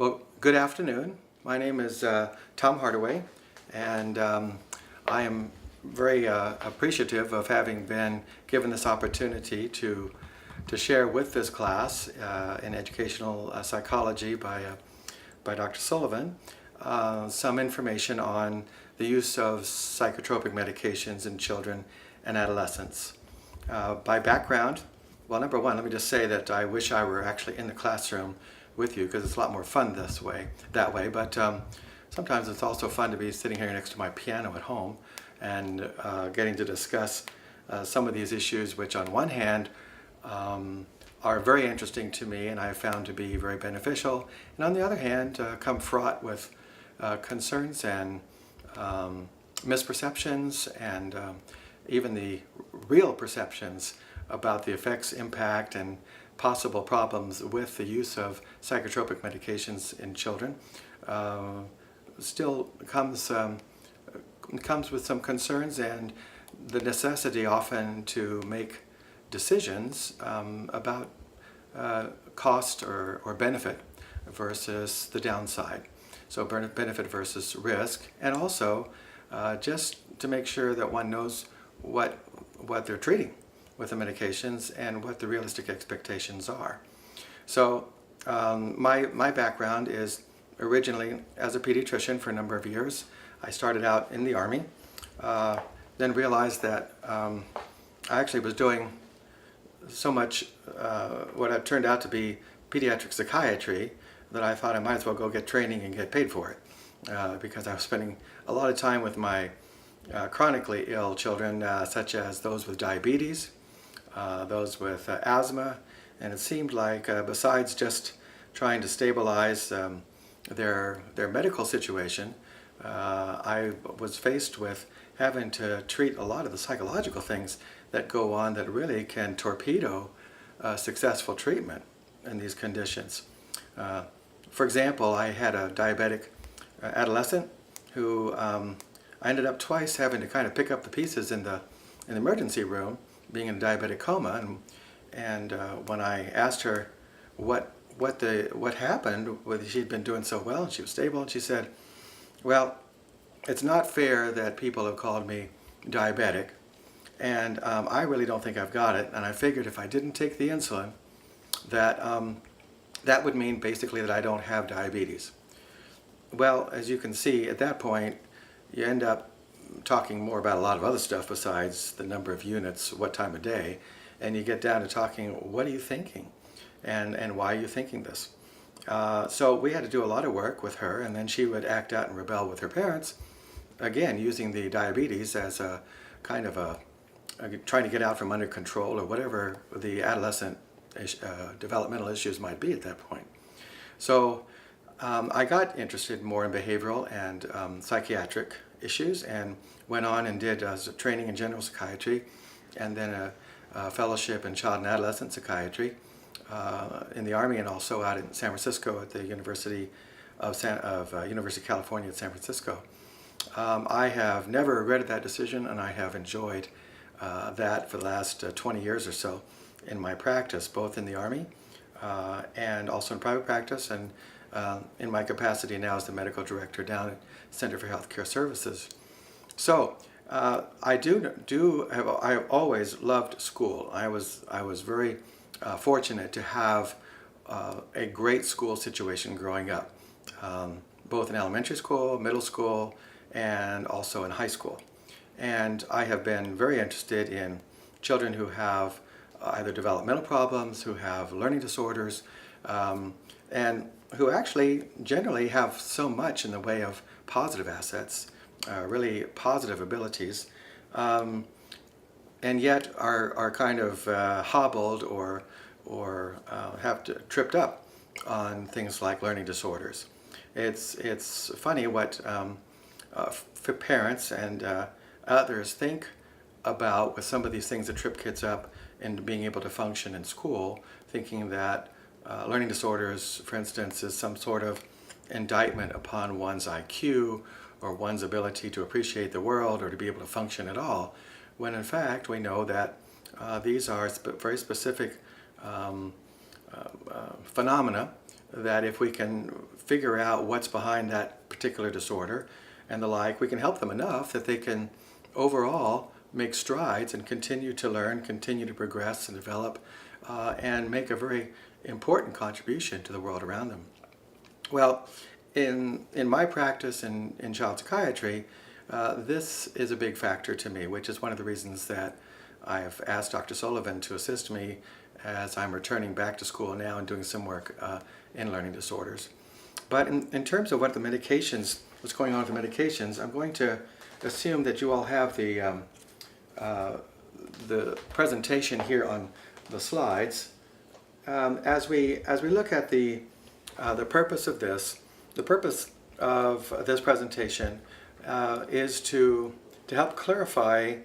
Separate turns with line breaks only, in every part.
Well, good afternoon. My name is Tom Hardaway, and I am very appreciative of having been given this opportunity to share with this class in educational psychology by Dr. Sullivan some information on the use of psychotropic medications in children and adolescents. By background, well, number one, let me just say that I wish I were actually in the classroom with you because it's a lot more fun that way, but sometimes it's also fun to be sitting here next to my piano at home and getting to discuss some of these issues, which on one hand are very interesting to me and I have found to be very beneficial, and on the other hand come fraught with concerns and misperceptions and even the real perceptions about the effects, impact, and possible problems with the use of psychotropic medications in children. Still comes with some concerns and the necessity often to make decisions about cost or benefit versus the downside. So benefit versus risk, and also just to make sure that one knows what they're treating with the medications and what the realistic expectations are. So my background is originally as a pediatrician for a number of years. I started out in the Army, then realized that I actually was doing so much what had turned out to be pediatric psychiatry that I thought I might as well go get training and get paid for it, because I was spending a lot of time with my chronically ill children, such as those with diabetes, those with asthma, and it seemed like besides just trying to stabilize their medical situation, I was faced with having to treat a lot of the psychological things that go on that really can torpedo successful treatment in these conditions. For example, I had a diabetic adolescent who I ended up twice having to kind of pick up the pieces in the emergency room, being in a diabetic coma, and when I asked her what happened, whether she'd been doing so well and she was stable, and she said, well, it's not fair that people have called me diabetic, and I really don't think I've got it, and I figured if I didn't take the insulin that that would mean basically that I don't have diabetes. Well, as you can see, at that point you end up talking more about a lot of other stuff besides the number of units, what time of day, and you get down to talking, what are you thinking, and why are you thinking this? So we had to do a lot of work with her, and then she would act out and rebel with her parents, again using the diabetes as a kind of trying to get out from under control or whatever the adolescent developmental issues might be at that point. So I got interested more in behavioral and psychiatric issues and went on and did training in general psychiatry and then a fellowship in child and adolescent psychiatry in the Army and also out in San Francisco at the University of California at San Francisco. I have never regretted that decision, and I have enjoyed that for the last 20 years or so in my practice, both in the Army and also in private practice, and in my capacity now as the medical director down at Center for Healthcare Services. So I have always loved school. I was very fortunate to have a great school situation growing up, both in elementary school, middle school, and also in high school. And I have been very interested in children who have either developmental problems, who have learning disorders, and who actually generally have so much in the way of positive assets, really positive abilities, and yet are kind of hobbled or have tripped up on things like learning disorders. It's funny what for parents and others think about with some of these things that trip kids up in being able to function in school, thinking that learning disorders, for instance, is some sort of indictment upon one's IQ or one's ability to appreciate the world or to be able to function at all, when in fact we know that these are very specific phenomena that if we can figure out what's behind that particular disorder and the like, we can help them enough that they can overall make strides and continue to learn, continue to progress and develop, and make a very important contribution to the world around them. Well, in my practice in child psychiatry, this is a big factor to me, which is one of the reasons that I have asked Dr. Sullivan to assist me as I'm returning back to school now and doing some work in learning disorders. But in terms of what the medications, what's going on with the medications, I'm going to assume that you all have the presentation here on the slides. As we look at the purpose of this, the purpose of this presentation is to help clarify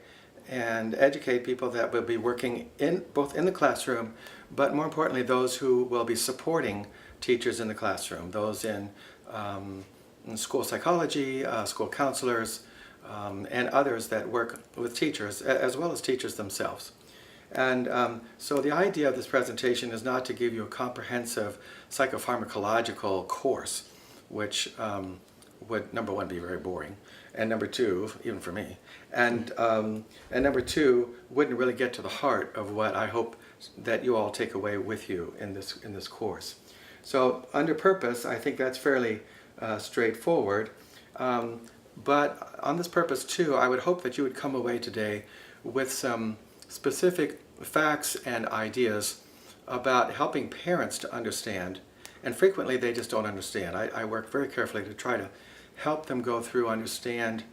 and educate people that will be working both in the classroom, but more importantly those who will be supporting teachers in the classroom, those in school psychology, school counselors, and others that work with teachers, as well as teachers themselves. And so the idea of this presentation is not to give you a comprehensive psychopharmacological course, which would, number one, be very boring, and number two, even for me, and number two, wouldn't really get to the heart of what I hope that you all take away with you in this course. So under purpose, I think that's fairly straightforward. But on this purpose too, I would hope that you would come away today with some specific facts and ideas about helping parents to understand, and frequently they just don't understand. I work very carefully to try to help them go through, understand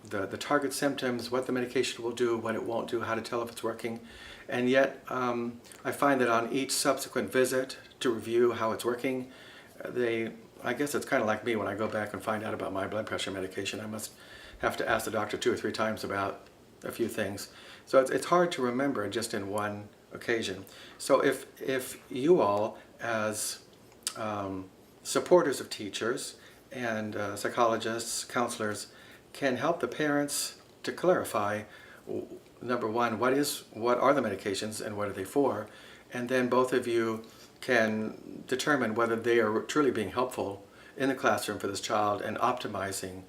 the target symptoms, what the medication will do, what it won't do, how to tell if it's working. And yet I find that on each subsequent visit to review how it's working, I guess it's kind of like me when I go back and find out about my blood pressure medication. I must have to ask the doctor 2 or 3 times about a few things. So it's hard to remember just in one occasion. So if you all, as supporters of teachers and psychologists, counselors, can help the parents to clarify, number one, what are the medications and what are they for, and then both of you can determine whether they are truly being helpful in the classroom for this child and optimizing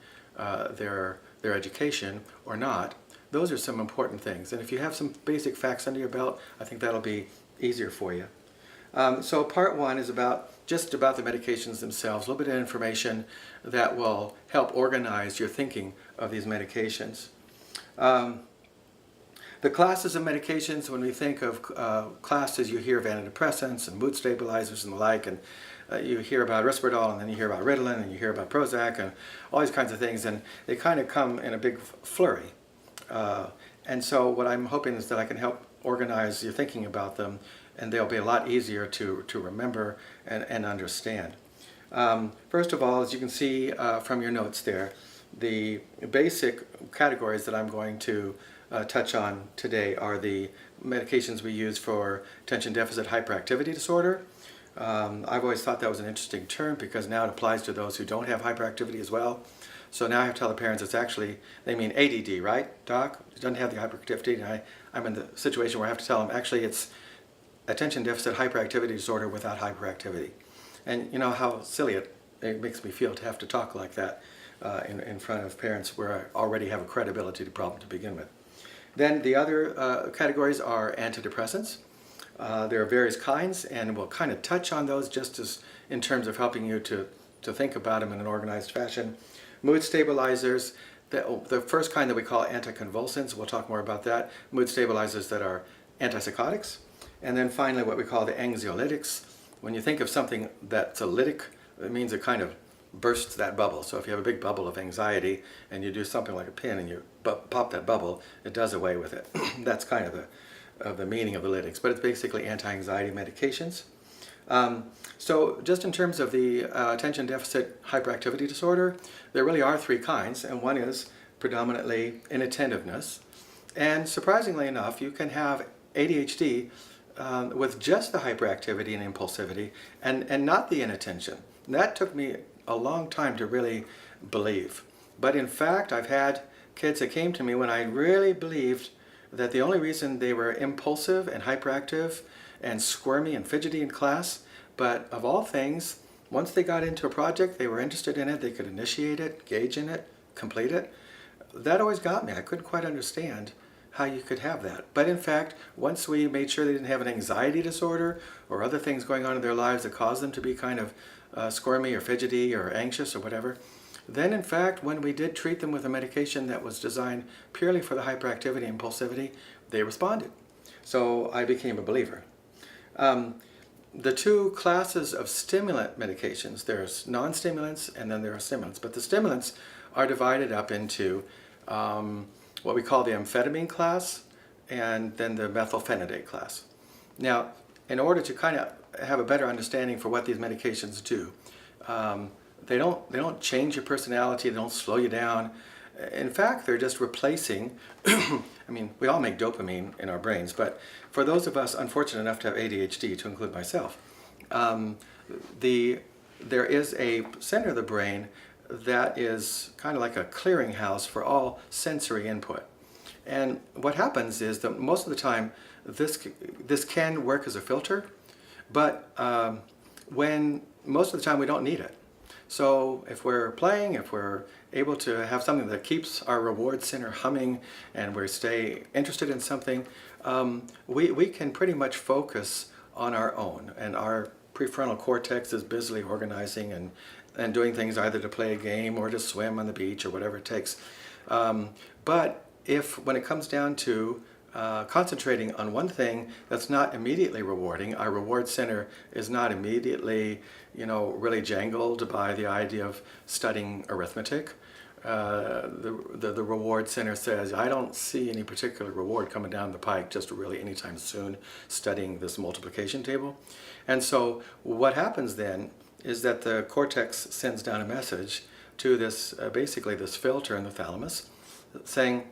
their education or not. Those are some important things. And if you have some basic facts under your belt, I think that'll be easier for you. So part one is just about the medications themselves, a little bit of information that will help organize your thinking of these medications. The classes of medications, when we think of classes, you hear of antidepressants and mood stabilizers and the like, and you hear about Risperdal, and then you hear about Ritalin, and you hear about Prozac, and all these kinds of things, and they kind of come in a big flurry. And so what I'm hoping is that I can help organize your thinking about them, and they'll be a lot easier to remember and understand. First of all, as you can see from your notes there, the basic categories that I'm going to touch on today are the medications we use for attention deficit hyperactivity disorder. I've always thought that was an interesting term because now it applies to those who don't have hyperactivity as well. So now I have to tell the parents it's actually, they mean ADD, right, Doc? It doesn't have the hyperactivity, and I'm in the situation where I have to tell them actually it's attention deficit hyperactivity disorder without hyperactivity. And you know how silly it makes me feel to have to talk like that in front of parents where I already have a credibility problem to begin with. Then the other categories are antidepressants. There are various kinds, and we'll kind of touch on those just as in terms of helping you to think about them in an organized fashion. Mood stabilizers, the first kind that we call anticonvulsants, we'll talk more about that. Mood stabilizers that are antipsychotics. And then finally what we call the anxiolytics. When you think of something that's a lytic, it means it kind of bursts that bubble. So if you have a big bubble of anxiety and you do something like a pin and you pop that bubble, it does away with it. That's kind of the meaning of the lytics, but it's basically anti-anxiety medications. So just in terms of the attention deficit hyperactivity disorder, there really are 3 kinds, and one is predominantly inattentiveness. And surprisingly enough, you can have ADHD with just the hyperactivity and impulsivity and not the inattention. And that took me a long time to really believe. But in fact, I've had kids that came to me when I really believed that the only reason they were impulsive and hyperactive and squirmy and fidgety in class, but of all things, Once they got into a project, they were interested in it, they could initiate it, engage in it, complete it. That always got me. I couldn't quite understand how you could have that. But in fact, once we made sure they didn't have an anxiety disorder or other things going on in their lives that caused them to be kind of squirmy or fidgety or anxious or whatever, then in fact, when we did treat them with a medication that was designed purely for the hyperactivity and impulsivity, they responded. So I became a believer. The two classes of stimulant medications, there's non-stimulants and then there are stimulants. But the stimulants are divided up into what we call the amphetamine class and then the methylphenidate class. Now, in order to kind of have a better understanding for what these medications do, they don't change your personality, they don't slow you down. In fact, they're just replacing, I mean, we all make dopamine in our brains, but for those of us unfortunate enough to have ADHD, to include myself, there is a center of the brain that is kind of like a clearinghouse for all sensory input. And what happens is that most of the time, this can work as a filter, but when most of the time we don't need it. So if we're playing, if we're able to have something that keeps our reward center humming and we stay interested in something, we can pretty much focus on our own. And our prefrontal cortex is busily organizing and doing things either to play a game or to swim on the beach or whatever it takes. But when it comes down to concentrating on one thing that's not immediately rewarding, our reward center is not immediately, really jangled by the idea of studying arithmetic. The reward center says, I don't see any particular reward coming down the pike just really anytime soon studying this multiplication table. And so what happens then is that the cortex sends down a message to this, basically this filter in the thalamus saying,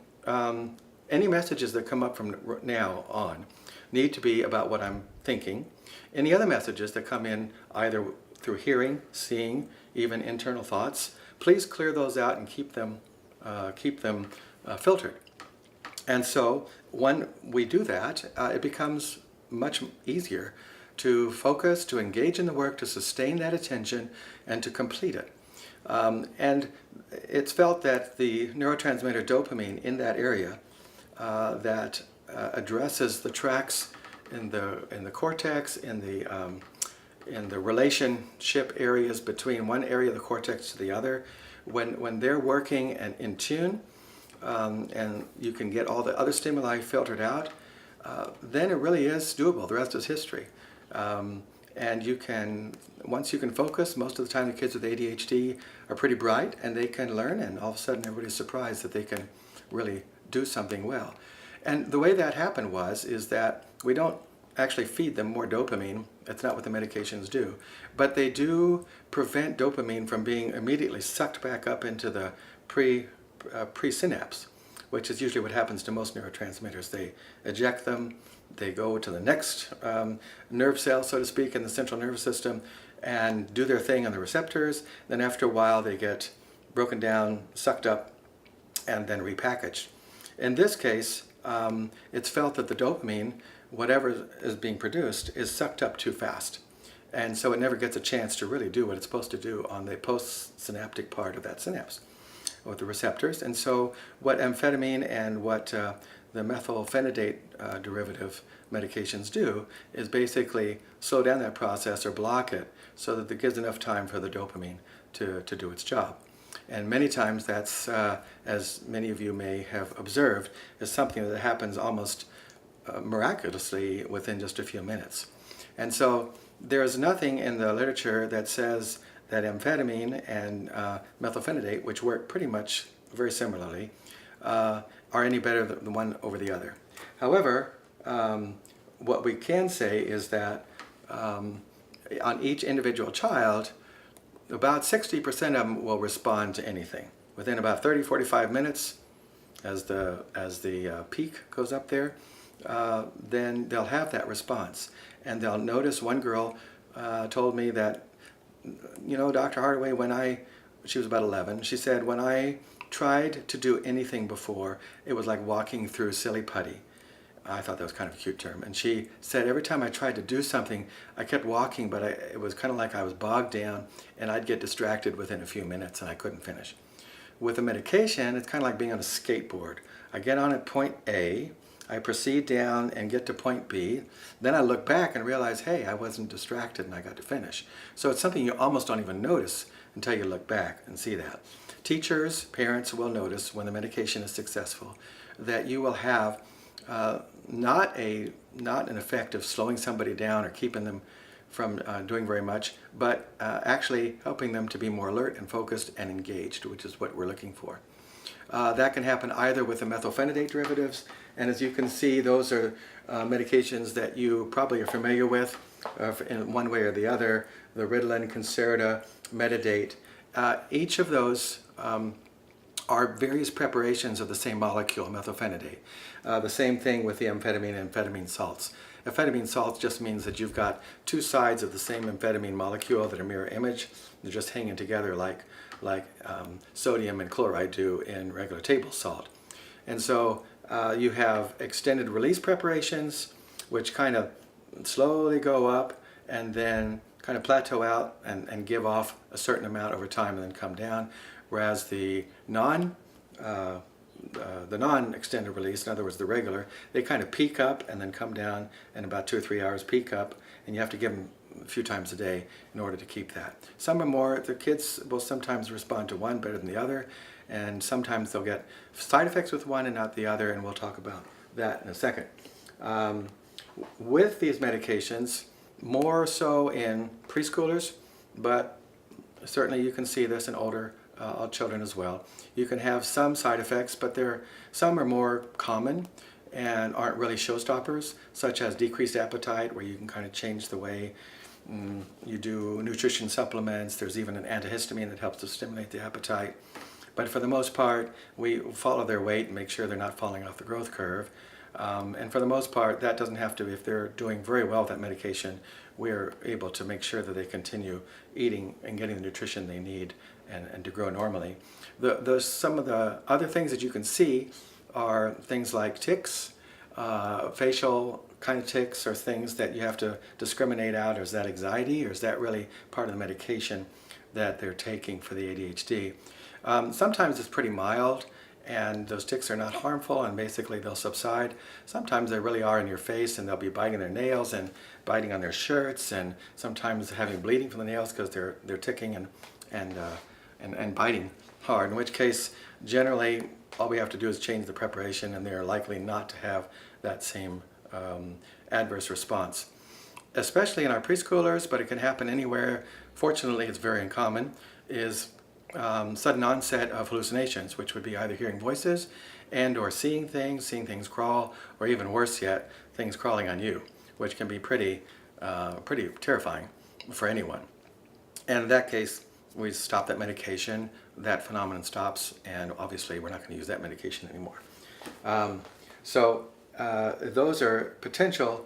any messages that come up from now on need to be about what I'm thinking. Any other messages that come in either through hearing, seeing, even internal thoughts, please clear those out and keep them filtered. And so when we do that, it becomes much easier to focus, to engage in the work, to sustain that attention, and to complete it. And it's felt that the neurotransmitter dopamine in that area that addresses the tracks in the cortex, in the relationship areas between one area of the cortex to the other, when they're working and in tune, and you can get all the other stimuli filtered out, then it really is doable. The rest is history. And once you can focus, most of the time the kids with ADHD are pretty bright and they can learn, and all of a sudden everybody's surprised that they can really do something well. And the way that happened is that we don't actually feed them more dopamine. That's not what the medications do. But they do prevent dopamine from being immediately sucked back up into the pre-synapse, which is usually what happens to most neurotransmitters. They eject them, they go to the next nerve cell, so to speak, in the central nervous system and do their thing on the receptors. Then after a while they get broken down, sucked up, and then repackaged. In this case, it's felt that the dopamine, whatever is being produced, is sucked up too fast. And so it never gets a chance to really do what it's supposed to do on the postsynaptic part of that synapse with the receptors. And so what amphetamine and what the methylphenidate derivative medications do is basically slow down that process or block it so that it gives enough time for the dopamine to do its job. And many times that's, as many of you may have observed, is something that happens almost miraculously within just a few minutes. And so there's nothing in the literature that says that amphetamine and methylphenidate, which work pretty much very similarly, are any better than one over the other. However, what we can say is that on each individual child, about 60% of them will respond to anything. Within about 30-45 minutes, as the peak goes up there, then they'll have that response. And they'll notice, one girl told me that, Dr. Hardaway, she was about 11, she said, when I tried to do anything before, it was like walking through silly putty. I thought that was kind of a cute term. And she said every time I tried to do something, I kept walking, but it was kind of like I was bogged down, and I'd get distracted within a few minutes and I couldn't finish. With a medication, it's kind of like being on a skateboard. I get on at point A, I proceed down and get to point B, then I look back and realize, hey, I wasn't distracted and I got to finish. So it's something you almost don't even notice until you look back and see that. Teachers, parents will notice when the medication is successful that you will have not an effect of slowing somebody down or keeping them from doing very much, but actually helping them to be more alert and focused and engaged, which is what we're looking for. That can happen either with the methylphenidate derivatives, and as you can see, those are medications that you probably are familiar with in one way or the other, the Ritalin, Concerta, Metadate. Each of those are various preparations of the same molecule, methylphenidate. The same thing with the amphetamine and amphetamine salts. Amphetamine salts just means that you've got two sides of the same amphetamine molecule that are mirror image. They're just hanging together like sodium and chloride do in regular table salt. And so you have extended release preparations, which kind of slowly go up and then kind of plateau out and give off a certain amount over time and then come down, whereas the non-extended release, in other words the regular, they kind of peak up and then come down, and about 2 or 3 hours peak up, and you have to give them a few times a day in order to keep that. Some are more, the kids will sometimes respond to one better than the other, and sometimes they'll get side effects with one and not the other, and we'll talk about that in a second. With these medications, more so in preschoolers, but certainly you can see this in older children as well. You can have some side effects, but some are more common and aren't really showstoppers, such as decreased appetite, where you can kind of change the way you do nutrition supplements. There's even an antihistamine that helps to stimulate the appetite. But for the most part, we follow their weight and make sure they're not falling off the growth curve. And for the most part, that doesn't have to, if they're doing very well with that medication, we're able to make sure that they continue eating and getting the nutrition they need and to grow normally. Some of the other things that you can see are things like tics, facial kind of tics, or things that you have to discriminate out. Is that anxiety, or is that really part of the medication that they're taking for the ADHD? Sometimes it's pretty mild, and those tics are not harmful, and basically they'll subside. Sometimes they really are in your face, and they'll be biting their nails and biting on their shirts, and sometimes having bleeding from the nails because they're ticking and biting hard, in which case generally all we have to do is change the preparation, and they're likely not to have that same adverse response. Especially in our preschoolers, but it can happen anywhere. Fortunately, it's very uncommon, is sudden onset of hallucinations, which would be either hearing voices and or seeing things crawl, or even worse yet, things crawling on you, which can be pretty terrifying for anyone. And in that case, we stop that medication, that phenomenon stops, and obviously we're not going to use that medication anymore. Those are potential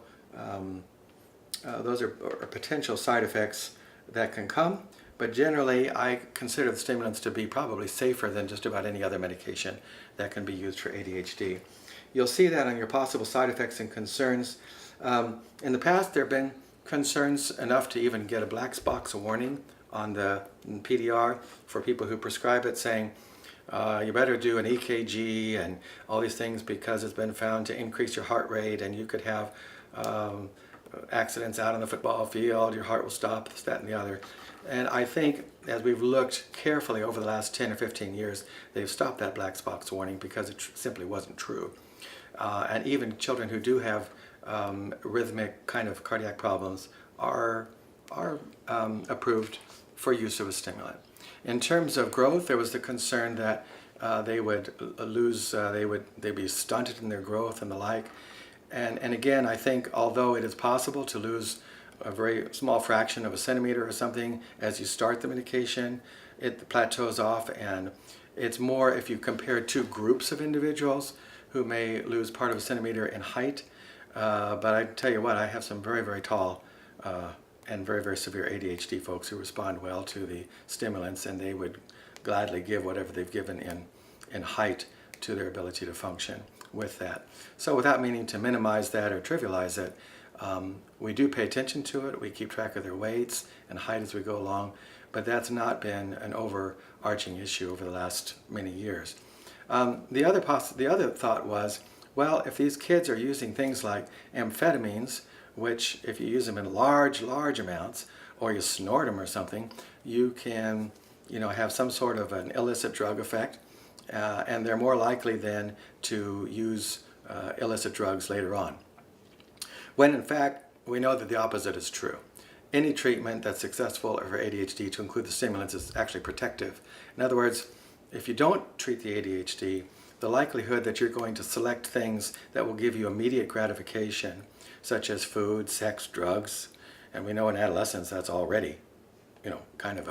side effects that can come, but generally I consider the stimulants to be probably safer than just about any other medication that can be used for ADHD. You'll see that on your possible side effects and concerns. In the past, there have been concerns enough to even get a black box warning on the PDR for people who prescribe it, saying you better do an EKG and all these things because it's been found to increase your heart rate, and you could have accidents out on the football field, your heart will stop, this, that, and the other. And I think as we've looked carefully over the last 10 or 15 years, they've stopped that black box warning because it simply wasn't true. And even children who do have rhythmic kind of cardiac problems are approved for use of a stimulant. In terms of growth, there was the concern that they would lose, they'd be stunted in their growth and the like. And again, I think although it is possible to lose a very small fraction of a centimeter or something as you start the medication, it plateaus off, and it's more if you compare two groups of individuals who may lose part of a centimeter in height. But I tell you what, I have some very, very tall and very, very severe ADHD folks who respond well to the stimulants, and they would gladly give whatever they've given in height to their ability to function. with that. So without meaning to minimize that or trivialize it, we do pay attention to it. We keep track of their weights and height as we go along, but that's not been an overarching issue over the last many years. The other thought was, well, if these kids are using things like amphetamines, which if you use them in large amounts, or you snort them or something, you can, have some sort of an illicit drug effect, and they're more likely then to use illicit drugs later on. When in fact, we know that the opposite is true. Any treatment that's successful for ADHD, to include the stimulants, is actually protective. In other words, if you don't treat the ADHD, the likelihood that you're going to select things that will give you immediate gratification, such as food, sex, drugs, and we know in adolescence that's already, kind of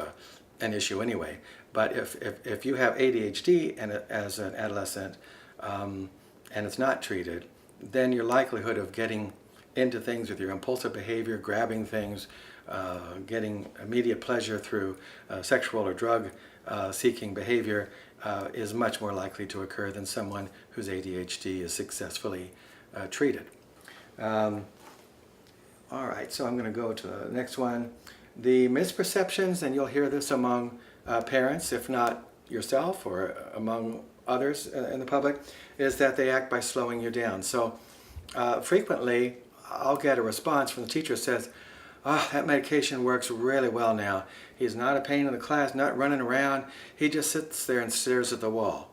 an issue anyway. But if you have ADHD as an adolescent and it's not treated, then your likelihood of getting into things with your impulsive behavior, grabbing things, getting immediate pleasure through sexual or drug seeking behavior is much more likely to occur than someone whose ADHD is successfully treated. All right, so I'm going to go to the next one. The misperceptions, and you'll hear this among parents, if not yourself or among others in the public, is that they act by slowing you down. So frequently I'll get a response from the teacher that says, that medication works really well now. He's not a pain in the class, not running around. He just sits there and stares at the wall.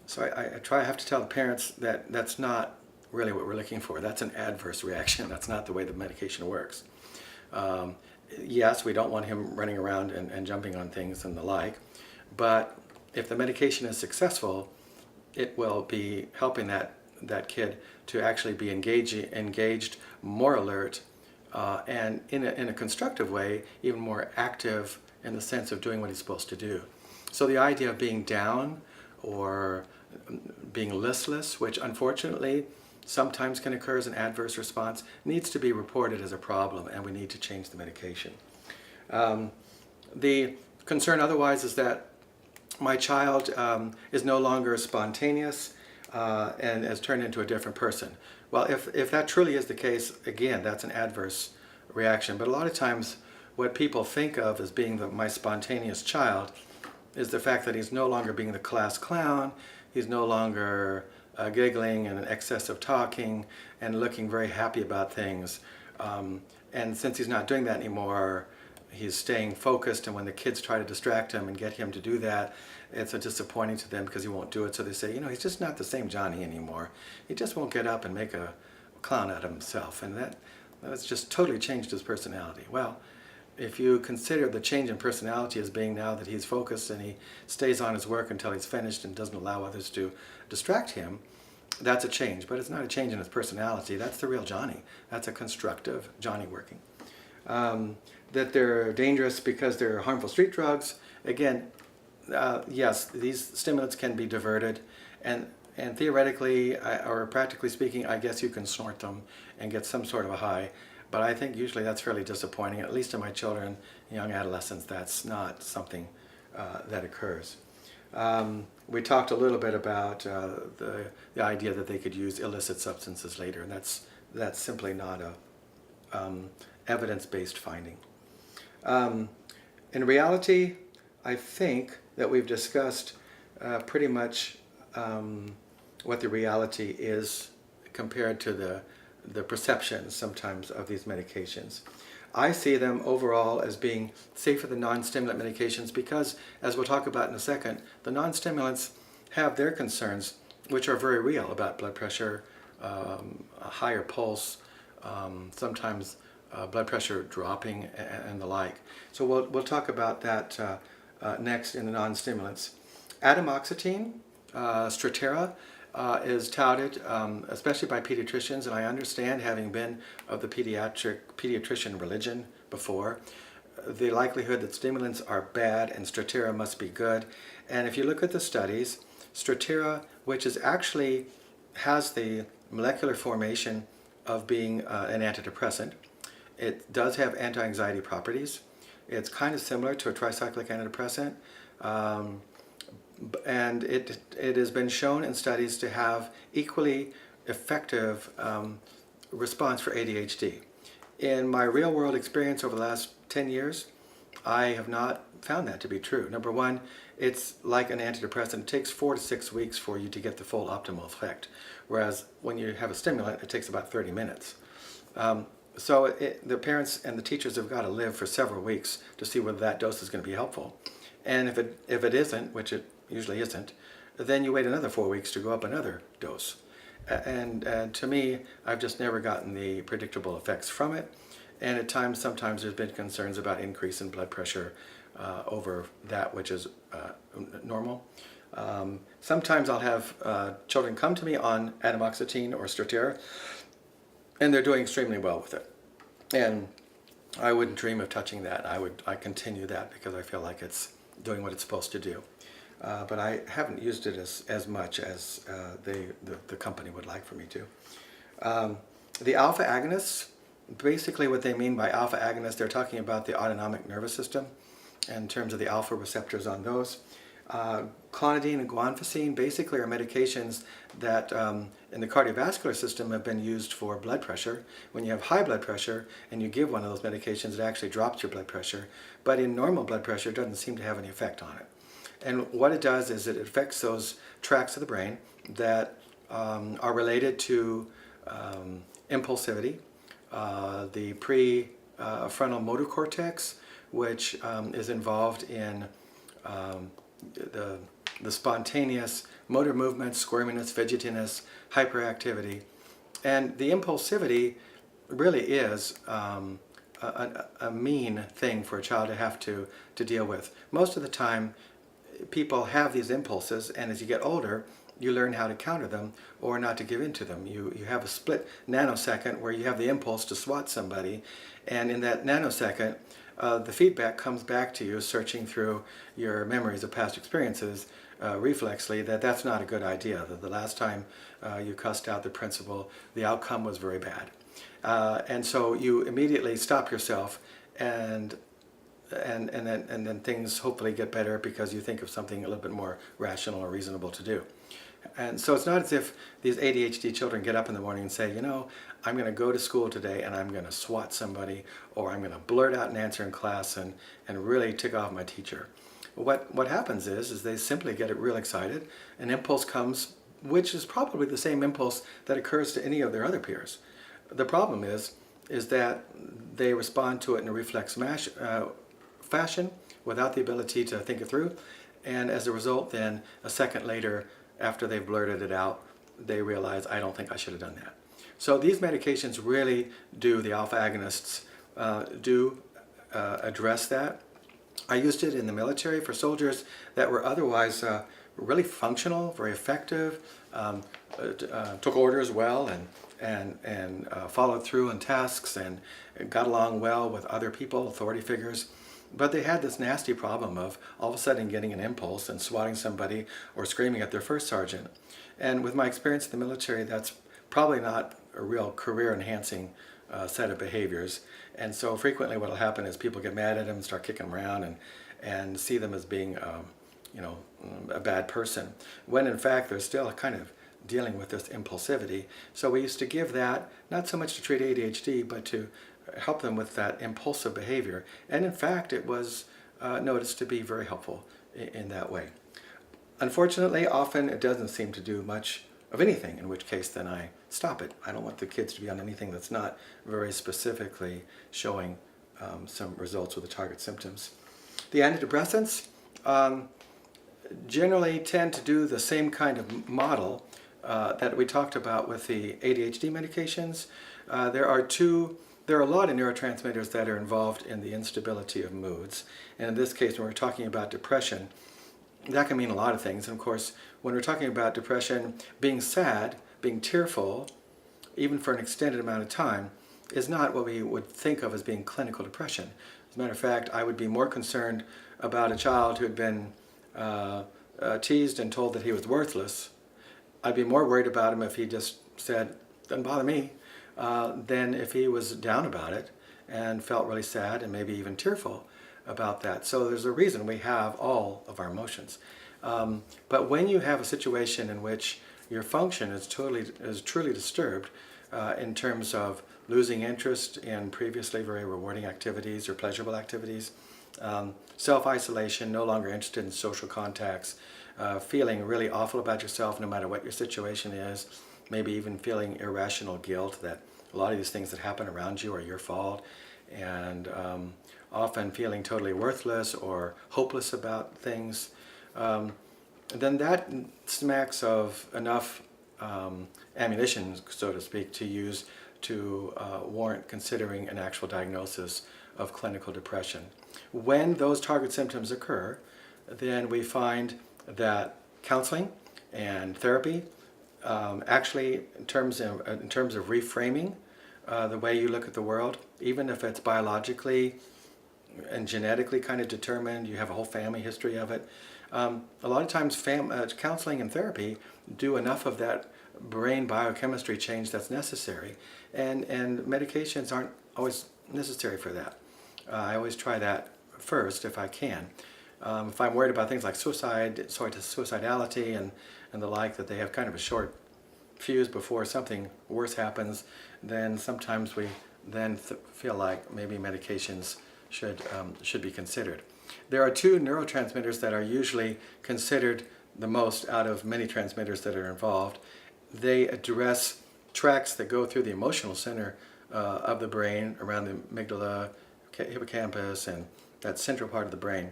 So I have to tell the parents that that's not really what we're looking for. That's an adverse reaction. That's not the way the medication works. Yes, we don't want him running around and jumping on things and the like, but if the medication is successful, it will be helping that kid to actually be engaged, more alert, and in a constructive way, even more active in the sense of doing what he's supposed to do. So the idea of being down or being listless, which unfortunately sometimes can occur as an adverse response, needs to be reported as a problem, and we need to change the medication. The concern otherwise is that my child is no longer spontaneous and has turned into a different person. Well, if that truly is the case, again, that's an adverse reaction. But a lot of times what people think of as being my spontaneous child is the fact that he's no longer being the class clown, he's no longer giggling and excessive talking and looking very happy about things. And since he's not doing that anymore, he's staying focused, and when the kids try to distract him and get him to do that, it's disappointing to them because he won't do it. So they say, he's just not the same Johnny anymore. He just won't get up and make a clown out of himself. And that's just totally changed his personality. Well, if you consider the change in personality as being now that he's focused and he stays on his work until he's finished and doesn't allow others to distract him, that's a change. But it's not a change in his personality. That's the real Johnny. That's a constructive Johnny working. That they're dangerous because they're harmful street drugs. Again, yes, these stimulants can be diverted, and theoretically or practically speaking, I guess you can snort them and get some sort of a high. But I think usually that's fairly disappointing. At least in my children, young adolescents, that's not something that occurs. We talked a little bit about the idea that they could use illicit substances later, and that's simply not a evidence-based finding. In reality, I think that we've discussed pretty much what the reality is compared to the perceptions sometimes of these medications. I see them overall as being safer than non-stimulant medications because, as we'll talk about in a second, the non-stimulants have their concerns, which are very real, about blood pressure, a higher pulse, sometimes blood pressure dropping, and the like. So we'll talk about that next in the non-stimulants. Atomoxetine, Strattera, is touted, especially by pediatricians, and I understand, having been of the pediatrician religion before, the likelihood that stimulants are bad and Strattera must be good. And if you look at the studies, Strattera, which actually has the molecular formation of being an antidepressant, it does have anti-anxiety properties. It's kind of similar to a tricyclic antidepressant, And it has been shown in studies to have equally effective response for ADHD. In my real world experience over the last 10 years, I have not found that to be true. Number one, it's like an antidepressant. It takes 4 to 6 weeks for you to get the full optimal effect, whereas when you have a stimulant, it takes about 30 minutes. So the parents and the teachers have got to live for several weeks to see whether that dose is going to be helpful. And if it isn't, which it usually isn't, then you wait another 4 weeks to go up another dose. And to me, I've just never gotten the predictable effects from it. And at times, sometimes there's been concerns about increase in blood pressure over that which is normal. Sometimes I'll have children come to me on atomoxetine or Strattera, and they're doing extremely well with it. And I wouldn't dream of touching that. I continue that because I feel like it's doing what it's supposed to do. But I haven't used it as much as the company would like for me to. The alpha agonists, basically what they mean by alpha agonists, they're talking about the autonomic nervous system in terms of the alpha receptors on those. Clonidine and guanfacine basically are medications that in the cardiovascular system have been used for blood pressure. When you have high blood pressure and you give one of those medications, it actually drops your blood pressure. But in normal blood pressure, it doesn't seem to have any effect on it. And what it does is it affects those tracts of the brain that are related to impulsivity, the prefrontal motor cortex, which is involved in the spontaneous motor movements, squirminess, fidgetiness, hyperactivity. And the impulsivity really is a mean thing for a child to have to deal with. Most of the time, people have these impulses, and as you get older, you learn how to counter them or not to give in to them. You have a split nanosecond where you have the impulse to swat somebody, and in that nanosecond, the feedback comes back to you, searching through your memories of past experiences, reflexly, that's not a good idea. That the last time you cussed out the principal, the outcome was very bad. And so you immediately stop yourself, and then things hopefully get better because you think of something a little bit more rational or reasonable to do. And so it's not as if these ADHD children get up in the morning and say, you know, I'm going to go to school today and I'm going to swat somebody, or I'm going to blurt out an answer in class and really tick off my teacher. What happens is they simply get real excited. An impulse comes, which is probably the same impulse that occurs to any of their other peers. The problem is that they respond to it in a reflex fashion without the ability to think it through. And as a result, then a second later, after they've blurted it out, they realize, I don't think I should have done that. So these medications really do, the alpha agonists address that. I used it in the military for soldiers that were otherwise really functional, very effective, took orders well and followed through on tasks and got along well with other people, authority figures. But they had this nasty problem of all of a sudden getting an impulse and swatting somebody or screaming at their first sergeant. And with my experience in the military, that's probably not a real career-enhancing set of behaviors. And so frequently what will happen is people get mad at them and start kicking them around and see them as being a bad person, when in fact they're still kind of dealing with this impulsivity. So we used to give that, not so much to treat ADHD, but to help them with that impulsive behavior. And in fact, it was noticed to be very helpful in that way. Unfortunately, often it doesn't seem to do much of anything, in which case then I stop it. I don't want the kids to be on anything that's not very specifically showing some results with the target symptoms. The antidepressants generally tend to do the same kind of model that we talked about with the ADHD medications. There are a lot of neurotransmitters that are involved in the instability of moods. And in this case, when we're talking about depression, that can mean a lot of things. And of course, when we're talking about depression, being sad, being tearful, even for an extended amount of time, is not what we would think of as being clinical depression. As a matter of fact, I would be more concerned about a child who had been teased and told that he was worthless. I'd be more worried about him if he just said, doesn't bother me, than if he was down about it and felt really sad and maybe even tearful about that. So there's a reason we have all of our emotions. But when you have a situation in which your function is truly disturbed in terms of losing interest in previously very rewarding activities or pleasurable activities, self-isolation, no longer interested in social contacts, feeling really awful about yourself no matter what your situation is, maybe even feeling irrational guilt that a lot of these things that happen around you are your fault, and often feeling totally worthless or hopeless about things, then that smacks of enough ammunition, so to speak, to use to warrant considering an actual diagnosis of clinical depression. When those target symptoms occur, then we find that counseling and therapy, actually in terms of reframing the way you look at the world, even if it's biologically and genetically kind of determined, you have a whole family history of it, a lot of times counseling and therapy do enough of that brain biochemistry change that's necessary, and medications aren't always necessary for that. I always try that first if I can. If I'm worried about things like suicidality and the like, that they have kind of a short fuse before something worse happens, then sometimes we then feel like maybe medications should be considered. There are two neurotransmitters that are usually considered the most out of many transmitters that are involved. They address tracts that go through the emotional center of the brain, around the amygdala, hippocampus, and that central part of the brain.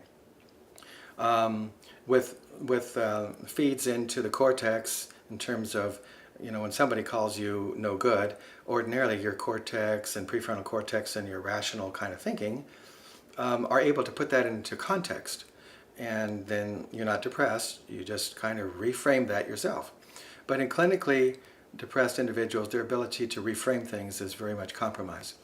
Feeds into the cortex in terms of, when somebody calls you no good, ordinarily your cortex and prefrontal cortex and your rational kind of thinking are able to put that into context. And then you're not depressed, you just kind of reframe that yourself. But in clinically depressed individuals, their ability to reframe things is very much compromised.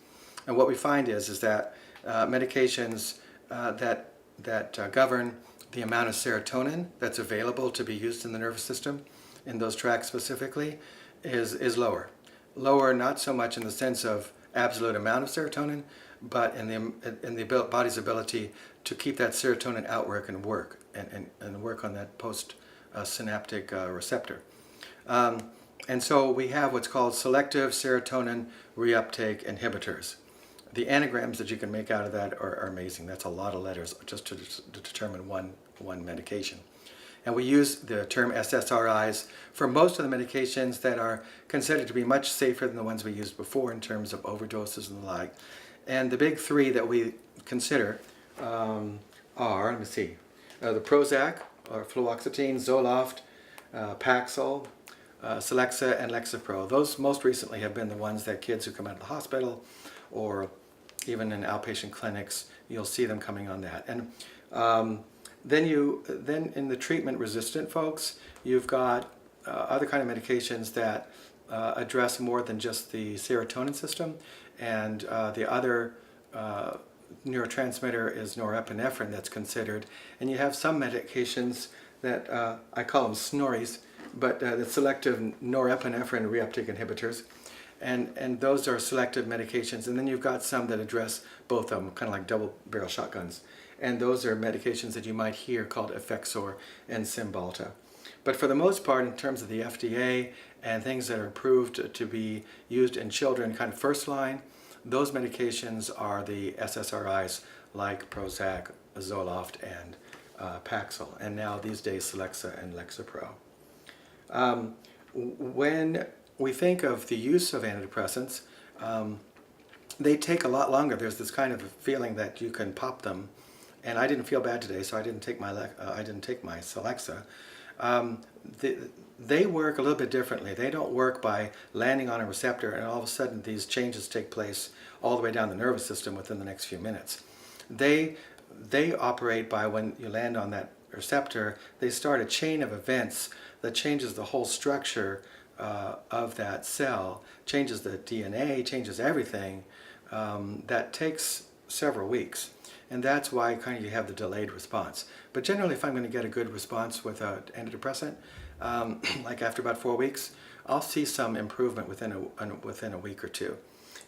And what we find is that medications that govern the amount of serotonin that's available to be used in the nervous system, in those tracts specifically, is lower. Lower not so much in the sense of absolute amount of serotonin, but in the body's ability to keep that serotonin outwork and work on that post-synaptic receptor. And so we have what's called selective serotonin reuptake inhibitors. The anagrams that you can make out of that are amazing. That's a lot of letters just to determine one medication. And we use the term SSRIs for most of the medications that are considered to be much safer than the ones we used before in terms of overdoses and the like. And the big three that we consider are, let me see, the Prozac, or fluoxetine, Zoloft, Paxil, Celexa, and Lexapro. Those most recently have been the ones that kids who come out of the hospital or even in outpatient clinics, you'll see them coming on that. And then in the treatment-resistant folks, you've got other kind of medications that address more than just the serotonin system, and the other neurotransmitter is norepinephrine that's considered. And you have some medications that I call them SNORIs, but the selective norepinephrine reuptake inhibitors. And those are selective medications. And then you've got some that address both of them, kind of like double-barrel shotguns. And those are medications that you might hear called Effexor and Cymbalta. But for the most part, in terms of the FDA and things that are approved to be used in children kind of first line, those medications are the SSRIs like Prozac, Zoloft, and Paxil. And now these days, Celexa and Lexapro. When we think of the use of antidepressants, they take a lot longer. There's this kind of feeling that you can pop them, and I didn't feel bad today, so I didn't take my Celexa. They work a little bit differently. They don't work by landing on a receptor and all of a sudden these changes take place all the way down the nervous system within the next few minutes. They operate by when you land on that receptor, they start a chain of events that changes the whole structure of that cell, changes the DNA, changes everything. That takes several weeks. And that's why kind of you have the delayed response. But generally, if I'm going to get a good response with an antidepressant, like after about 4 weeks, I'll see some improvement within a week or two.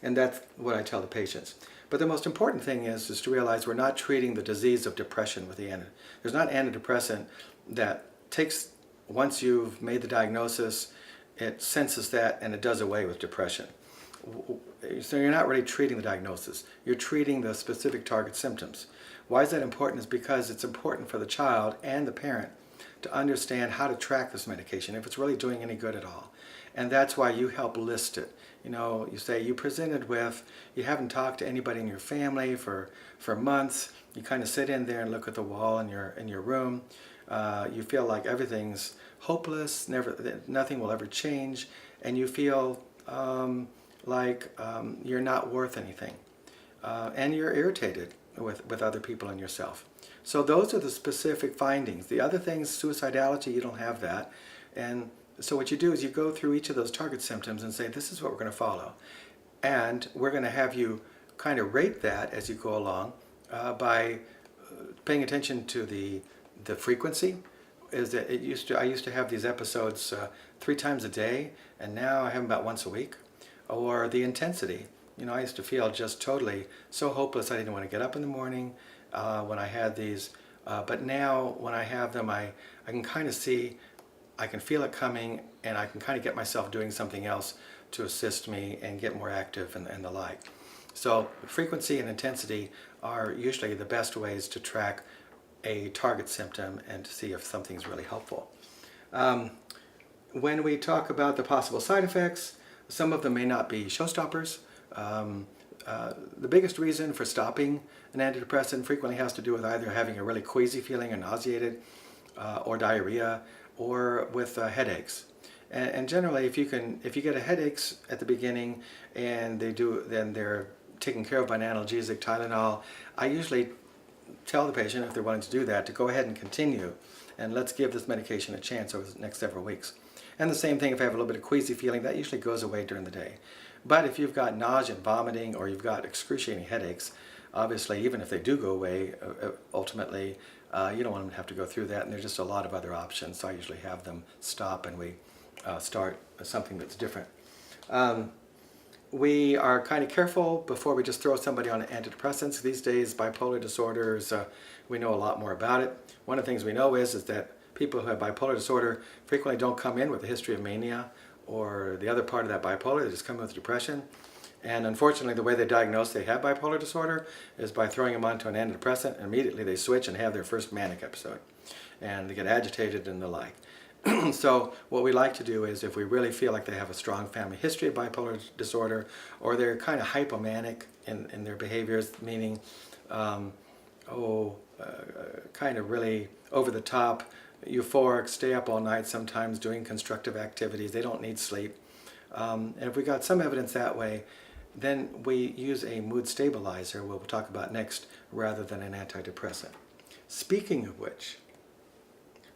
And that's what I tell the patients. But the most important thing is to realize we're not treating the disease of depression with the antidepressant. There's not an antidepressant that takes, once you've made the diagnosis, it senses that and it does away with depression. So you're not really treating the diagnosis, you're treating the specific target symptoms. Why is that important? Is because it's important for the child and the parent to understand how to track this medication, if it's really doing any good at all. And that's why you help list it. You know, you say you presented with, you haven't talked to anybody in your family for months, you kind of sit in there and look at the wall in your room, you feel like everything's hopeless, nothing will ever change, and you feel like you're not worth anything. And you're irritated with other people and yourself. So those are the specific findings. The other things, suicidality, you don't have that. And so what you do is you go through each of those target symptoms and say, this is what we're going to follow. And we're going to have you kind of rate that as you go along by paying attention to the frequency. Is that I used to have these episodes 3 times a day, and now I have them about once a week. Or the intensity. You know, I used to feel just totally so hopeless I didn't want to get up in the morning when I had these. But now when I have them, I can kind of see, I can feel it coming, and I can kind of get myself doing something else to assist me and get more active and the like. So frequency and intensity are usually the best ways to track a target symptom and to see if something's really helpful. When we talk about the possible side effects, some of them may not be showstoppers. The biggest reason for stopping an antidepressant frequently has to do with either having a really queasy feeling or nauseated, or diarrhea, or with headaches. And generally, if you get headaches at the beginning and then they're taken care of by an analgesic, Tylenol, I usually tell the patient, if they're willing to do that, to go ahead and continue, and let's give this medication a chance over the next several weeks. And the same thing if I have a little bit of queasy feeling, that usually goes away during the day. But if you've got nausea and vomiting, or you've got excruciating headaches, obviously even if they do go away, ultimately, you don't want them to have to go through that, and there's just a lot of other options. So I usually have them stop and we start something that's different. We are kind of careful before we just throw somebody on antidepressants. These days, bipolar disorders, we know a lot more about it. One of the things we know is that people who have bipolar disorder frequently don't come in with a history of mania or the other part of that bipolar. They just come in with depression. And unfortunately, the way they diagnose they have bipolar disorder is by throwing them onto an antidepressant, and immediately they switch and have their first manic episode. And they get agitated and the like. So what we like to do is, if we really feel like they have a strong family history of bipolar disorder, or they're kind of hypomanic in their behaviors, meaning kind of really over the top, euphoric, stay up all night sometimes doing constructive activities, they don't need sleep. And if we got some evidence that way, then we use a mood stabilizer, what we'll talk about next, rather than an antidepressant. Speaking of which,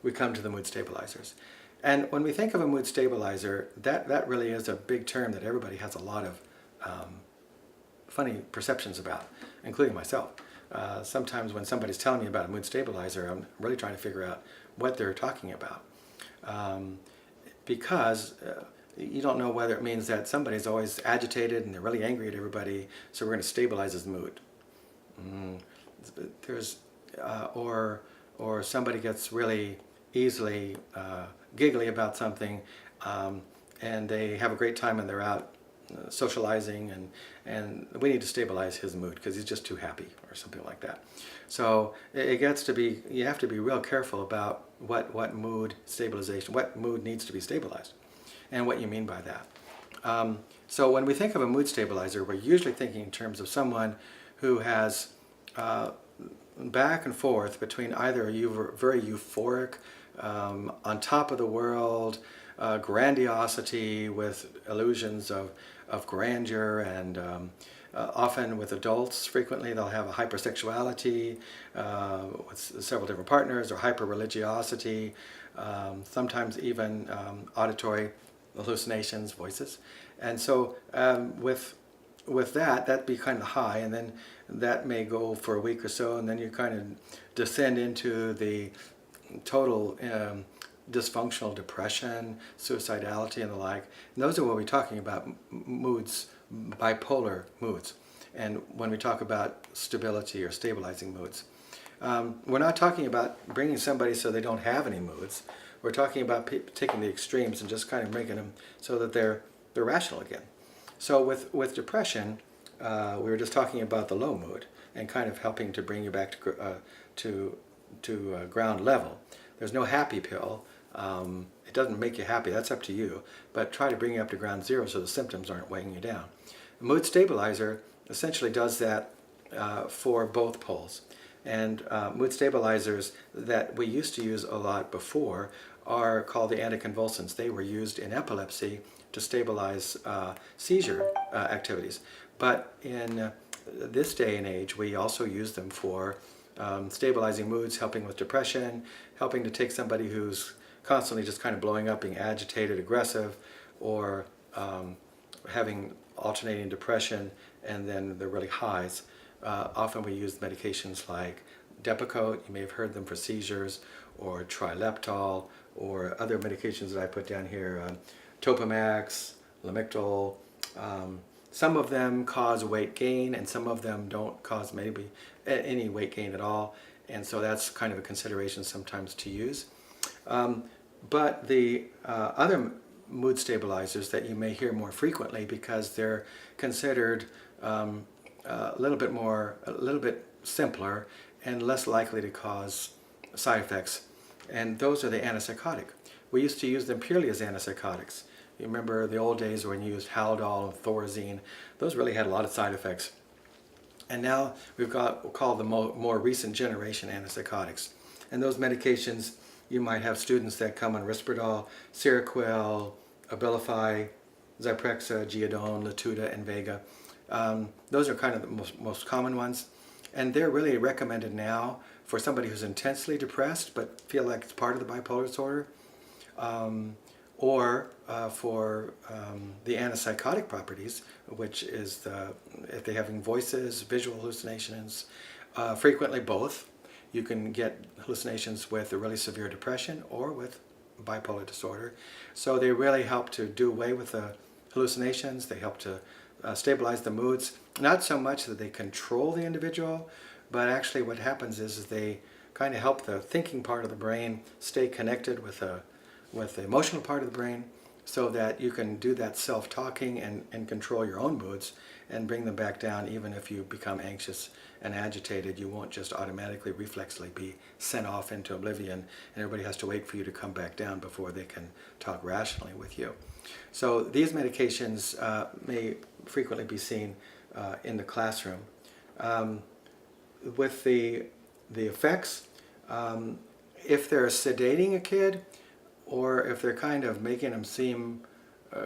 we come to the mood stabilizers. And when we think of a mood stabilizer, that really is a big term that everybody has a lot of funny perceptions about, including myself. Sometimes when somebody's telling me about a mood stabilizer, I'm really trying to figure out what they're talking about. Because you don't know whether it means that somebody's always agitated and they're really angry at everybody, so we're going to stabilize his mood. Or somebody gets really easily giggly about something, and they have a great time and they're out socializing, and we need to stabilize his mood because he's just too happy or something like that. So it gets to be, you have to be real careful about what mood stabilization, what mood needs to be stabilized, and what you mean by that. So when we think of a mood stabilizer, we're usually thinking in terms of someone who has back and forth between either a very euphoric, on top of the world, grandiosity with illusions of grandeur, and often with adults, frequently they'll have a hypersexuality with several different partners, or hyper-religiosity, sometimes even auditory hallucinations, voices. And so with that'd be kind of high, and then that may go for a week or so, and then you kind of descend into the total dysfunctional depression, suicidality, and the like. And those are what we're talking about, moods, bipolar moods. And when we talk about stability or stabilizing moods. We're not talking about bringing somebody so they don't have any moods. We're talking about taking the extremes and just kind of making them so that they're rational again. So with depression, we were just talking about the low mood and kind of helping to bring you back to ground level. There's no happy pill. It doesn't make you happy. That's up to you. But try to bring you up to ground zero so the symptoms aren't weighing you down. A mood stabilizer essentially does that for both poles. And mood stabilizers that we used to use a lot before are called the anticonvulsants. They were used in epilepsy to stabilize seizure activities. But in this day and age, we also use them for stabilizing moods, helping with depression, helping to take somebody who's constantly just kind of blowing up, being agitated, aggressive, or having alternating depression, and then the really highs. Often we use medications like Depakote, you may have heard them for seizures, or Trileptal, or other medications that I put down here, Topamax, Lamictal. Some of them cause weight gain, and some of them don't cause maybe any weight gain at all, and so that's kind of a consideration sometimes to use. But the other mood stabilizers that you may hear more frequently, because they're considered a little bit simpler and less likely to cause side effects, and those are the antipsychotic. We used to use them purely as antipsychotics. You remember the old days when you used Haldol and Thorazine. Those really had a lot of side effects. And now we've got what we call the more recent generation antipsychotics. And those medications, you might have students that come on Risperdal, Seroquel, Abilify, Zyprexa, Geodon, Latuda, and Vega. Those are kind of the most common ones. And they're really recommended now for somebody who's intensely depressed but feel like it's part of the bipolar disorder, or for the antipsychotic properties, which is if they're having voices, visual hallucinations, frequently both. You can get hallucinations with a really severe depression or with bipolar disorder. So they really help to do away with the hallucinations. They help to stabilize the moods. Not so much that they control the individual, but actually what happens is they kind of help the thinking part of the brain stay connected with the emotional part of the brain, so that you can do that self-talking and control your own moods and bring them back down. Even if you become anxious and agitated, you won't just automatically, reflexively be sent off into oblivion, and everybody has to wait for you to come back down before they can talk rationally with you. So these medications may frequently be seen in the classroom. With the effects, if they're sedating a kid, or if they're kind of making them seem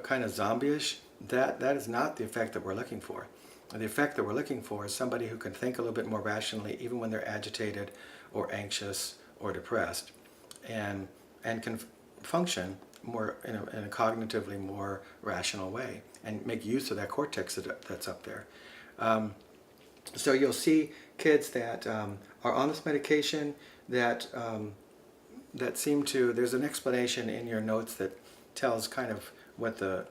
kind of zombie-ish, that is not the effect that we're looking for. The effect that we're looking for is somebody who can think a little bit more rationally, even when they're agitated or anxious or depressed, and can function more in a cognitively more rational way and make use of that cortex that's up there. So you'll see kids that are on this medication that seem to, there's an explanation in your notes that tells kind of what the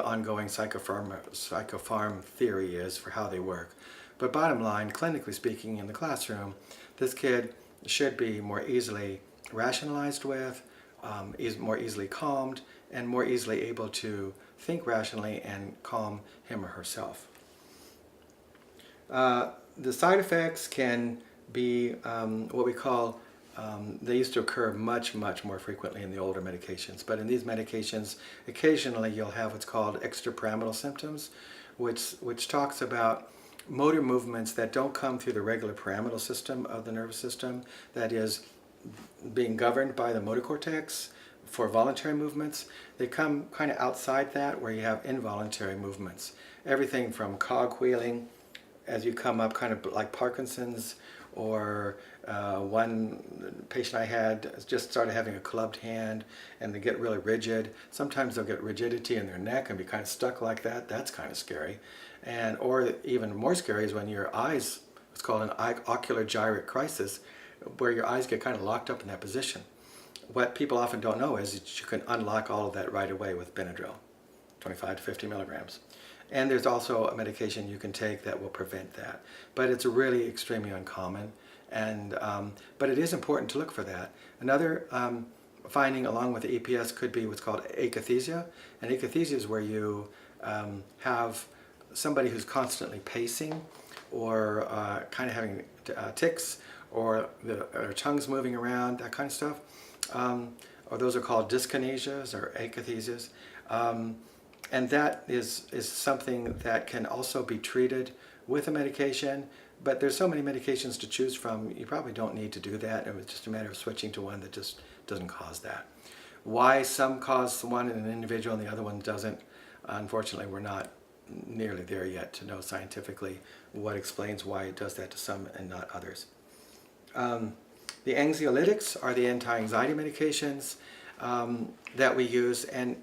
ongoing psychopharm theory is for how they work. But bottom line, clinically speaking, in the classroom, this kid should be more easily rationalized with, is more easily calmed, and more easily able to think rationally and calm him or herself. The side effects can be what we call, they used to occur much more frequently in the older medications, but in these medications, occasionally you'll have what's called extrapyramidal symptoms, which talks about motor movements that don't come through the regular pyramidal system of the nervous system, that is, being governed by the motor cortex for voluntary movements. They come kind of outside that, where you have involuntary movements. Everything from cogwheeling as you come up, kind of like Parkinson's, or one patient I had just started having a clubbed hand and they get really rigid. Sometimes they'll get rigidity in their neck and be kind of stuck like that. That's kind of scary. Or even more scary is when your eyes, it's called an ocular gyrate crisis, where your eyes get kind of locked up in that position. What people often don't know is that you can unlock all of that right away with Benadryl, 25 to 50 milligrams. And there's also a medication you can take that will prevent that. But it's really extremely uncommon. And, but it is important to look for that. Another finding along with the EPS could be what's called akathisia. And akathisia is where you have somebody who's constantly pacing, or kind of having tics, or their tongue's moving around, that kind of stuff. Or those are called Dyskinesias or akathisias. And that is something that can also be treated with a medication, but there's so many medications to choose from, you probably don't need to do that. It was just a matter of switching to one that just doesn't cause that. Why some cause one in an individual and the other one doesn't, unfortunately, we're not nearly there yet to know scientifically what explains why it does that to some and not others. The anxiolytics are the anti-anxiety medications that we use, and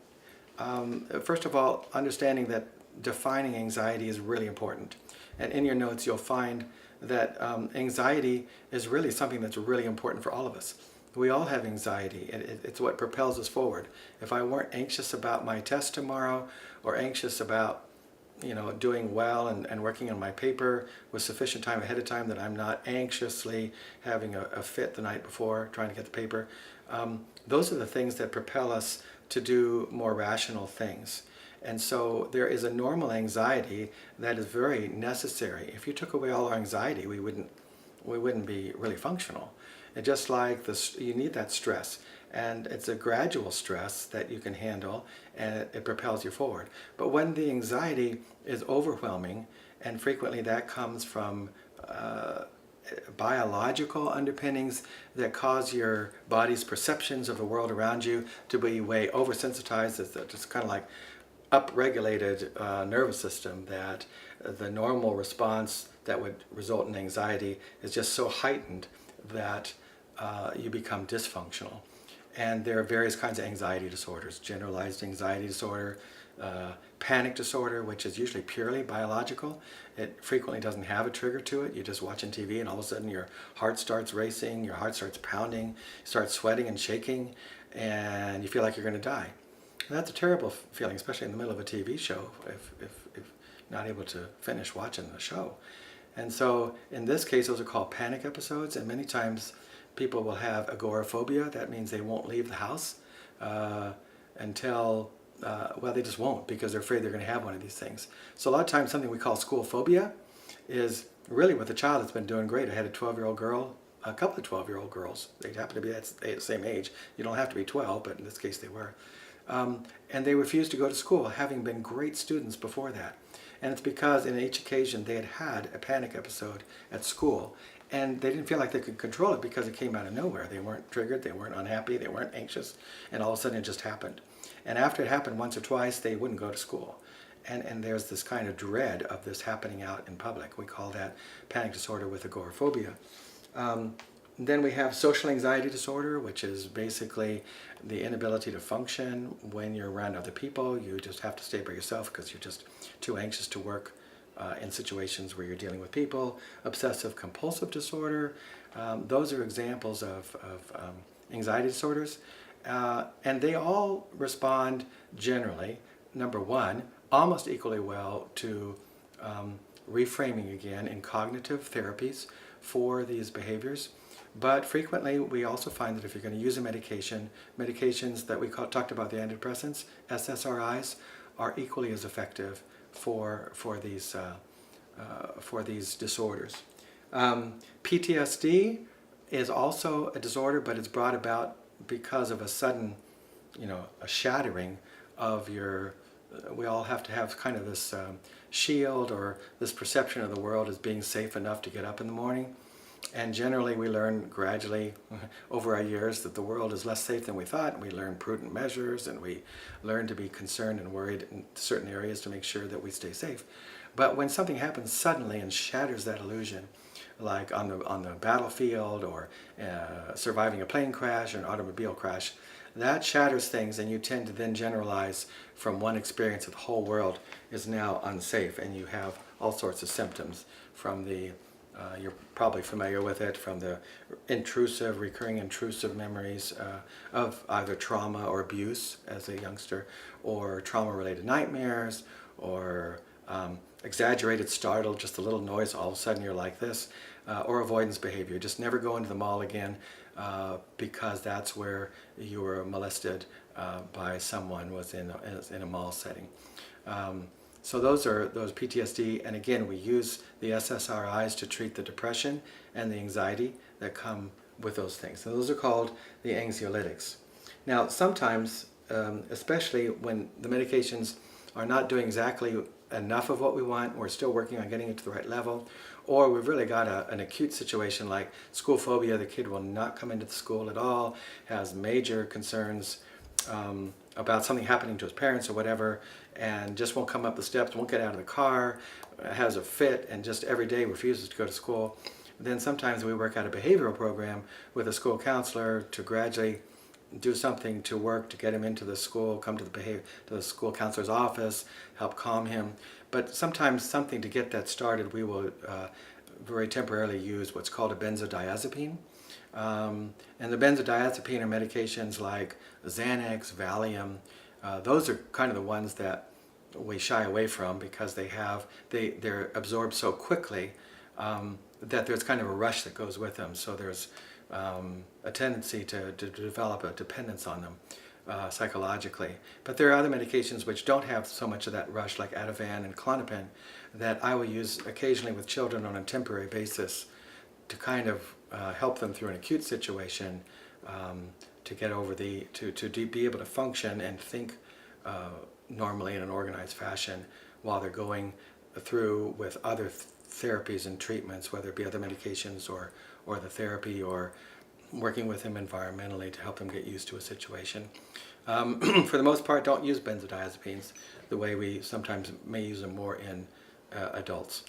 first of all, understanding that defining anxiety is really important. And in your notes you'll find that anxiety is really something that's really important for all of us. We all have anxiety, and it's what propels us forward. If I weren't anxious about my test tomorrow, or anxious about doing well and working on my paper with sufficient time ahead of time, that I'm not anxiously having a fit the night before trying to get the paper, those are the things that propel us to do more rational things. And so there is a normal anxiety that is very necessary. If you took away all our anxiety, we wouldn't be really functional. And just like you need that stress, and it's a gradual stress that you can handle, and it propels you forward. But when the anxiety is overwhelming, and frequently that comes from biological underpinnings that cause your body's perceptions of the world around you to be way oversensitized. It's just kind of like upregulated nervous system, that the normal response that would result in anxiety is just so heightened that you become dysfunctional. And there are various kinds of anxiety disorders: generalized anxiety disorder, panic disorder, which is usually purely biological. It frequently doesn't have a trigger to it. You're just watching TV and all of a sudden your heart starts racing, your heart starts pounding, you start sweating and shaking, and you feel like you're going to die. And that's a terrible feeling, especially in the middle of a TV show, if not able to finish watching the show. And so in this case, those are called panic episodes, and many times people will have agoraphobia. That means they won't leave the house until, well, they just won't, because they're afraid they're going to have one of these things. So a lot of times something we call school phobia is really with a child that's been doing great. I had a 12-year-old girl, a couple of 12-year-old girls. They happen to be at the same age. You don't have to be 12, but in this case they were. And they refused to go to school, having been great students before that. And it's because in each occasion they had had a panic episode at school, and they didn't feel like they could control it because it came out of nowhere. They weren't triggered, they weren't unhappy, they weren't anxious, and all of a sudden it just happened. And after it happened once or twice, they wouldn't go to school. And there's this kind of dread of this happening out in public. We call that panic disorder with agoraphobia. Then we have social anxiety disorder, which is basically the inability to function when you're around other people. You just have to stay by yourself because you're just too anxious to work in situations where you're dealing with people. Obsessive compulsive disorder. Those are examples of anxiety disorders. And they all respond generally, number one, almost equally well to reframing again in cognitive therapies for these behaviors. But frequently we also find that if you're going to use a medication, medications that we talked about, the antidepressants, SSRIs, are equally as effective for these disorders. PTSD is also a disorder, but it's brought about because of a sudden, a shattering of your, we all have to have kind of this shield or this perception of the world as being safe enough to get up in the morning. And generally we learn gradually over our years that the world is less safe than we thought, and we learn prudent measures, and we learn to be concerned and worried in certain areas to make sure that we stay safe. But when something happens suddenly and shatters that illusion, like on the battlefield, or surviving a plane crash or an automobile crash, that shatters things, and you tend to then generalize from one experience that the whole world is now unsafe, and you have all sorts of symptoms from the you're probably familiar with it, from the recurring intrusive memories of either trauma or abuse as a youngster, or trauma-related nightmares, or exaggerated startle, just a little noise, all of a sudden you're like this, or avoidance behavior. Just never go into the mall again because that's where you were molested by someone was in a mall setting. So those are those PTSD, and again we use the SSRIs to treat the depression and the anxiety that come with those things. So those are called the anxiolytics. Now sometimes, especially when the medications are not doing exactly enough of what we want, we're still working on getting it to the right level, or we've really got an acute situation like school phobia, the kid will not come into the school at all, has major concerns about something happening to his parents or whatever, and just won't come up the steps, won't get out of the car, has a fit, and just every day refuses to go to school. Then sometimes we work out a behavioral program with a school counselor to gradually do something to work to get him into the school, come to the school counselor's office, help calm him. But sometimes something to get that started, we will very temporarily use what's called a benzodiazepine. And the benzodiazepine are medications like Xanax, Valium. Those are kind of the ones that we shy away from because they're absorbed so quickly that there's kind of a rush that goes with them. So there's a tendency to develop a dependence on them psychologically. But there are other medications which don't have so much of that rush, like Ativan and Klonopin, that I will use occasionally with children on a temporary basis to kind of help them through an acute situation, to get over to be able to function and think normally in an organized fashion while they're going through with other therapies and treatments, whether it be other medications or the therapy, or working with them environmentally to help them get used to a situation. For the most part, don't use benzodiazepines the way we sometimes may use them more in adults.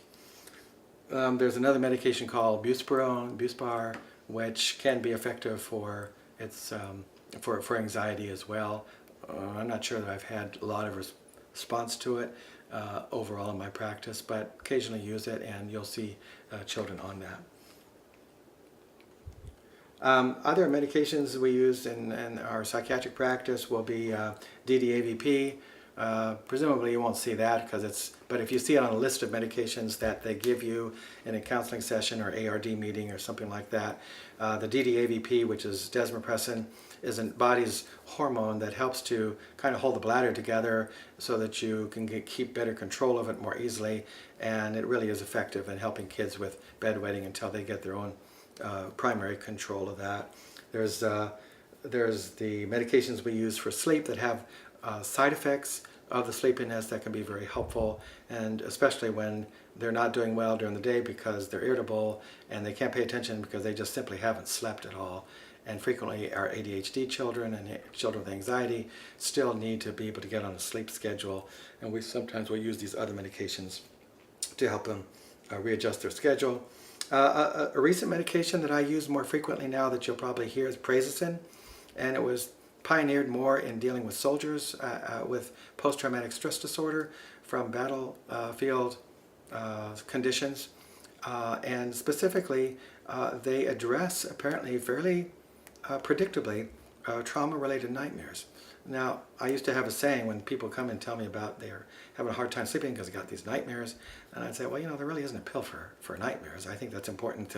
There's another medication called Buspar, which can be effective for anxiety as well. I'm not sure that I've had a lot of response to it overall in my practice, but occasionally use it, and you'll see children on that. Other medications we use in our psychiatric practice will be Ddavp. Presumably you won't see that but if you see it on a list of medications that they give you in a counseling session or ARD meeting or something like that, the Ddavp, which is desmopressin, is a body's hormone that helps to kind of hold the bladder together so that you can keep better control of it more easily, and it really is effective in helping kids with bedwetting until they get their own primary control of that. There's the medications we use for sleep that have side effects of the sleepiness that can be very helpful, and especially when they're not doing well during the day because they're irritable and they can't pay attention because they just simply haven't slept at all. And frequently our ADHD children and children with anxiety still need to be able to get on a sleep schedule, and we sometimes will use these other medications to help them readjust their schedule. A recent medication that I use more frequently now that you'll probably hear is Prazosin, and it was pioneered more in dealing with soldiers with post-traumatic stress disorder from battlefield conditions, and specifically they address apparently fairly predictably trauma-related nightmares. Now, I used to have a saying when people come and tell me about they're having a hard time sleeping because they got these nightmares, and I'd say, well, there really isn't a pill for nightmares. I think that's important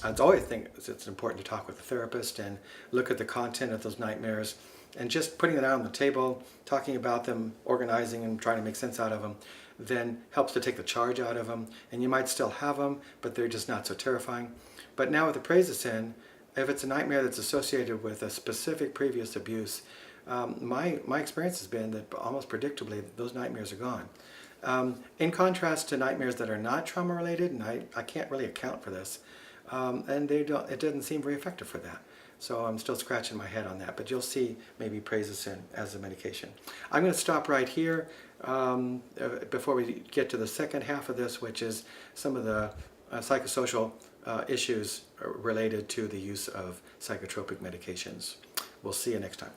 I'd always think it's important to talk with a therapist and look at the content of those nightmares, and just putting it out on the table, talking about them, organizing and trying to make sense out of them, then helps to take the charge out of them, and you might still have them, but they're just not so terrifying. But now with the Prazosin, if it's a nightmare that's associated with a specific previous abuse, my experience has been that almost predictably those nightmares are gone. In contrast to nightmares that are not trauma related, and I can't really account for this, and it doesn't seem very effective for that. So I'm still scratching my head on that, but you'll see maybe Prazosin as a medication. I'm going to stop right here before we get to the second half of this, which is some of the psychosocial issues related to the use of psychotropic medications. We'll see you next time.